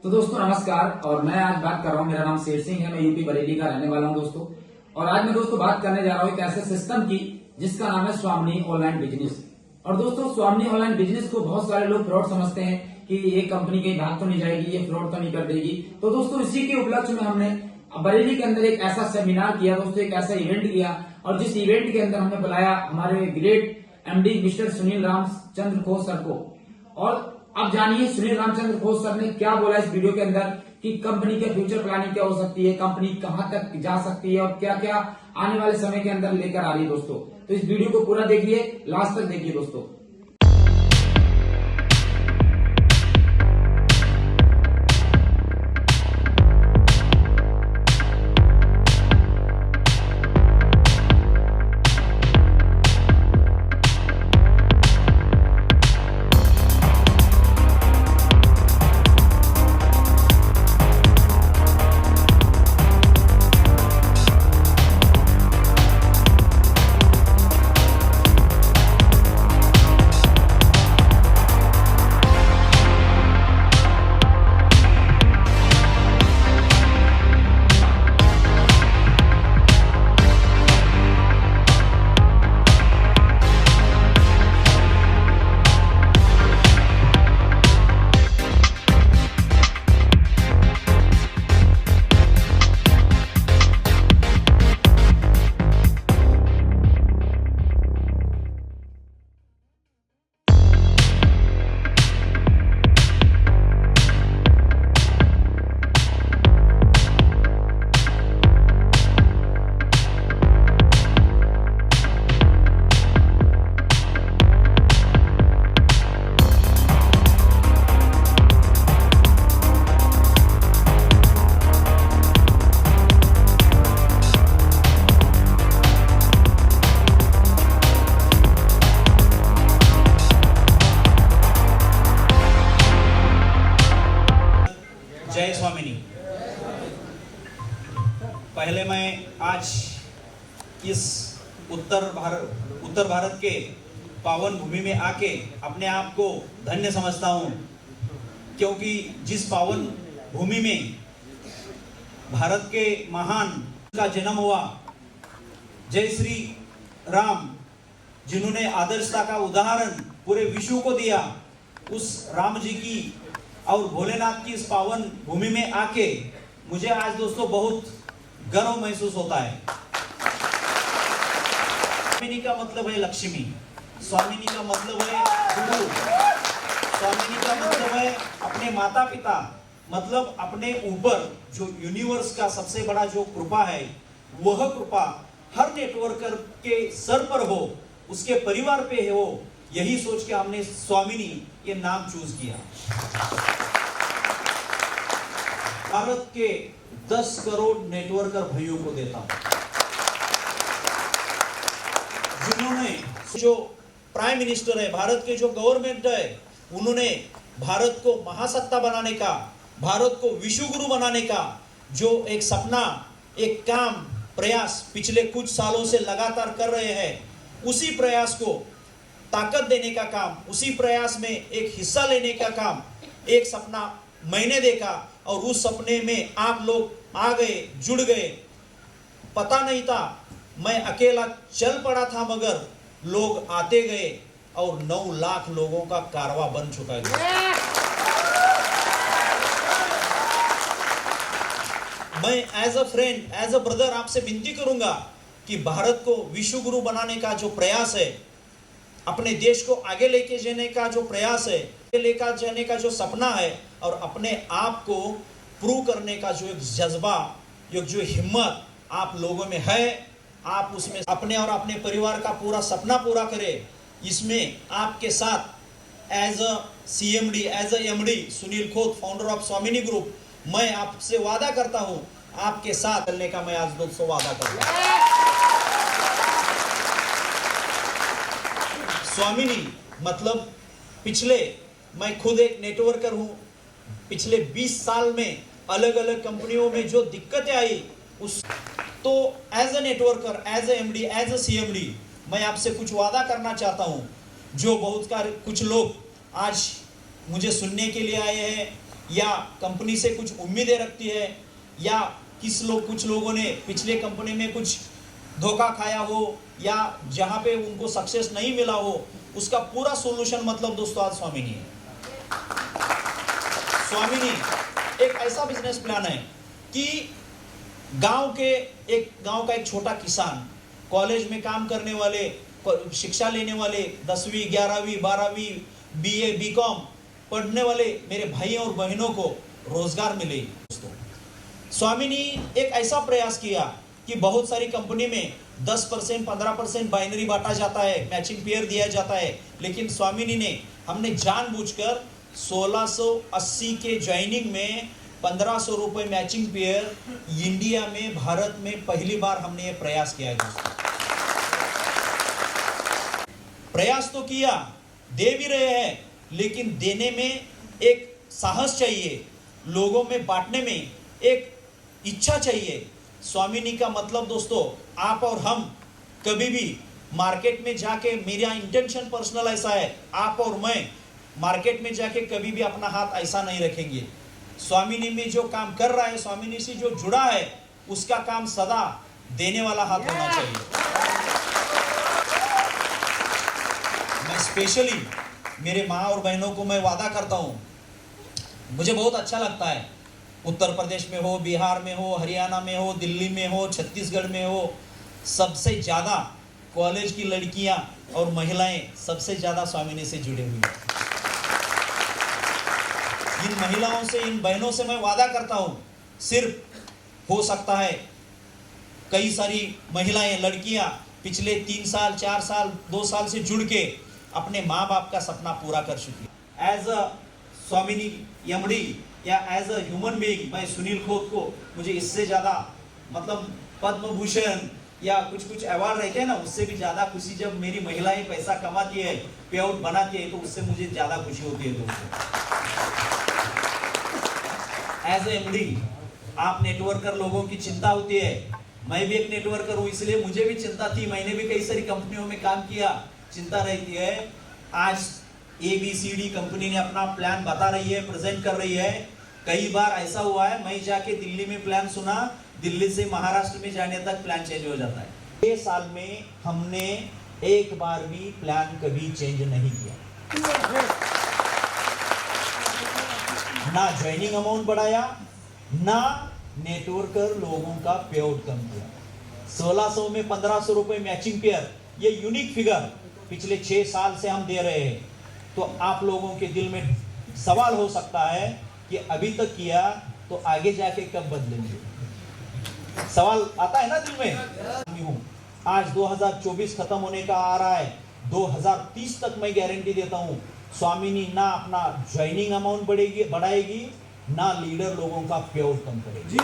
तो दोस्तों नमस्कार। और मैं आज बात कर रहा हूँ, मेरा नाम शेर सिंह है, मैं यूपी बरेली का रहने वाला हूँ दोस्तों। और आज मैं दोस्तों बात करने जा रहा हूँ एक ऐसे सिस्टम की जिसका नाम है स्वामिनी ऑनलाइन बिजनेस। और दोस्तों स्वामिनी ऑनलाइन बिजनेस को बहुत सारे लोग फ्रॉड समझते हैं कि ये कंपनी कहीं भाग तो नहीं जाएगी, ये फ्रॉड तो नहीं कर देगी। तो दोस्तों इसी के उपलक्ष्य में हमने बरेली के अंदर एक ऐसा सेमिनार किया दोस्तों, एक ऐसा इवेंट किया। और जिस इवेंट के अंदर हमने बुलाया हमारे great MD mister Sunil Ramchandra खोस सर को। और अब जानिए सुनील रामचंद्र खोस सर ने क्या बोला इस वीडियो के अंदर कि कंपनी के फ्यूचर प्लानिंग क्या हो सकती है, कंपनी कहां तक जा सकती है और क्या क्या आने वाले समय के अंदर लेकर आ रही है दोस्तों। तो इस वीडियो को पूरा देखिए, लास्ट तक देखिए दोस्तों। जय स्वामिनी। पहले मैं आज इस उत्तर भारत के पावन भूमि में आके अपने आप को धन्य समझता हूँ, क्योंकि जिस पावन भूमि में भारत के महान का जन्म हुआ, जय श्री राम जिन्होंने आदर्शता का उदाहरण पूरे विश्व को दिया, उस राम जी की और भोलेनाथ की इस पावन भूमि में आके मुझे आज दोस्तों बहुत गर्व महसूस होता है। स्वामिनी का मतलब है लक्ष्मी, स्वामिनी का मतलब है गुरु, स्वामिनी का मतलब है अपने माता पिता, मतलब अपने ऊपर जो यूनिवर्स का सबसे बड़ा जो कृपा है, वह कृपा हर नेटवर्कर के सर पर हो, उसके परिवार पे हो। यही सोच के हमने स्वामिनी ये नाम चूज किया। भारत के 10 करोड़ नेटवर्कर भाइयों को देता हूं, जिन्होंने जो प्राइम मिनिस्टर है, भारत के जो गवर्नमेंट है, उन्होंने भारत को महासत्ता बनाने का, भारत को विश्व गुरु बनाने का जो एक सपना, एक काम, प्रयास पिछले कुछ सालों से लगातार कर रहे हैं, उसी प्रयास को ताकत देने का काम, उसी प्रयास में एक हिस्सा लेने का काम, एक सपना मैंने देखा और उस सपने में आप लोग आ गए, जुड़ गए। पता नहीं था, मैं अकेला चल पड़ा था, मगर लोग आते गए और 9 लाख लोगों का कारवां बन चुका है। मैं as a friend, as a brother आपसे विनती करूंगा कि भारत को विश्व गुरु बनाने का जो प्रयास है, अपने देश को आगे लेके जाने का जो प्रयास है, लेकर जाने का जो सपना है, और अपने आप को प्रूव करने का जो एक जज्बा, जो हिम्मत आप लोगों में है, आप उसमें अपने और अपने परिवार का पूरा सपना पूरा करें। इसमें आपके साथ as a CMD, as a MD Sunil Khot, founder of Swamini group, मैं आपसे वादा करता हूं, आपके साथ चलने का मैं आज दोस्तों वादा करता हूं। स्वामिनी मतलब मैं खुद एक नेटवर्कर हूं, पिछले 20 साल में अलग अलग कंपनियों में जो दिक्कतें आई, उस तो as a networker, as a MD, as a CMD मैं आपसे कुछ वादा करना चाहता हूं। जो कुछ लोग आज मुझे सुनने के लिए आए हैं, या कंपनी से कुछ उम्मीदें रखती है, या कुछ लोगों ने पिछले कंपनी में कुछ धोखा खाया हो, या जहां पे उनको सक्सेस नहीं मिला हो, उसका पूरा सोल्यूशन मतलब दोस्तों आज स्वामिनी है। स्वामिनी एक ऐसा बिजनेस प्लान है कि गांव का एक छोटा किसान, कॉलेज में काम करने वाले, शिक्षा लेने वाले, 10वीं 11वीं 12वीं BA BCom पढ़ने वाले मेरे भाई और बहनों को रोजगार मिले। दोस्तों स्वामिनी एक ऐसा प्रयास किया कि बहुत सारी कंपनी में 10% 15% बाइनरी बांटा जाता है, मैचिंग पेयर दिया जाता है, लेकिन स्वामिनी ने हमने जानबूझकर 1680 के ज्वाइनिंग में 1500 रुपए मैचिंग पेयर इंडिया में, भारत में पहली बार हमने ये प्रयास किया है। दोस्तों प्रयास तो किया, दे भी रहे हैं, लेकिन देने में एक साहस चाहिए, लोगों में बांटने में एक इच्छा चाहिए। स्वामिनी का मतलब दोस्तों आप और हम कभी भी मार्केट में जाके, मेरा इंटेंशन पर्सनल ऐसा है, आप और मैं मार्केट में जाके कभी भी अपना हाथ ऐसा नहीं रखेंगे। स्वामिनी में जो काम कर रहा है, स्वामिनी से जो जुड़ा है, उसका काम सदा देने वाला हाथ होना चाहिए। मैं स्पेशली मेरे माँ और बहनों को मैं वादा करता हूँ, मुझे बहुत अच्छा लगता है, उत्तर प्रदेश में हो, बिहार में हो, हरियाणा में हो, दिल्ली में हो, छत्तीसगढ़ में हो, सबसे ज़्यादा कॉलेज की लड़कियां और महिलाएं सबसे ज़्यादा स्वामिनी से जुड़े हुई हैं। इन महिलाओं से, इन बहनों से मैं वादा करता हूँ, सिर्फ हो सकता है कई सारी महिलाएं, लड़कियां पिछले 3 साल 4 साल 2 साल से जुड़ के अपने माँ बाप का सपना पूरा कर चुकी। एज अ स्वामिनी यमड़ी या एज अ ह्यूमन बीइंग मैं सुनील खोत को, मुझे इससे ज़्यादा मतलब पद्म भूषण या कुछ अवार्ड रहते हैं ना, उससे भी ज़्यादा खुशी जब मेरी महिलाएं पैसा कमाती है, पे आउट बनाती है, तो उससे मुझे ज़्यादा खुशी होती है। दोस्तों एज ए एमडी आप नेटवर्कर, लोगों की चिंता होती है, मैं भी एक नेटवर्कर हूँ, इसलिए मुझे भी चिंता थी, मैंने भी कई सारी कंपनियों में काम किया, चिंता रहती है। आज ABCD कंपनी ने अपना प्लान बता रही है, प्रेजेंट कर रही है। कई बार ऐसा हुआ है, मैं जाके दिल्ली में प्लान सुना, दिल्ली से महाराष्ट्र में जाने तक प्लान चेंज हो जाता है। 6 साल में हमने एक बार भी प्लान कभी चेंज नहीं किया, ना ज्वाइनिंग अमाउंट बढ़ाया, ना नेटवर्कर लोगों का पे आउट कम किया। 1600 में 1500 रुपए मैचिंग पेयर, ये यूनिक फिगर पिछले 6 साल से हम दे रहे हैं। तो आप लोगों के दिल में सवाल हो सकता है कि अभी तक किया तो आगे जाके कब बदलेंगे, सवाल आता है ना दिल में। आज 2024 खत्म होने का आ रहा है, 2030 तक मैं गारंटी देता हूं, स्वामिनी ना अपना ज्वाइनिंग अमाउंट बढ़ाएगी, ना लीडर लोगों का पे आउट कम करेगी।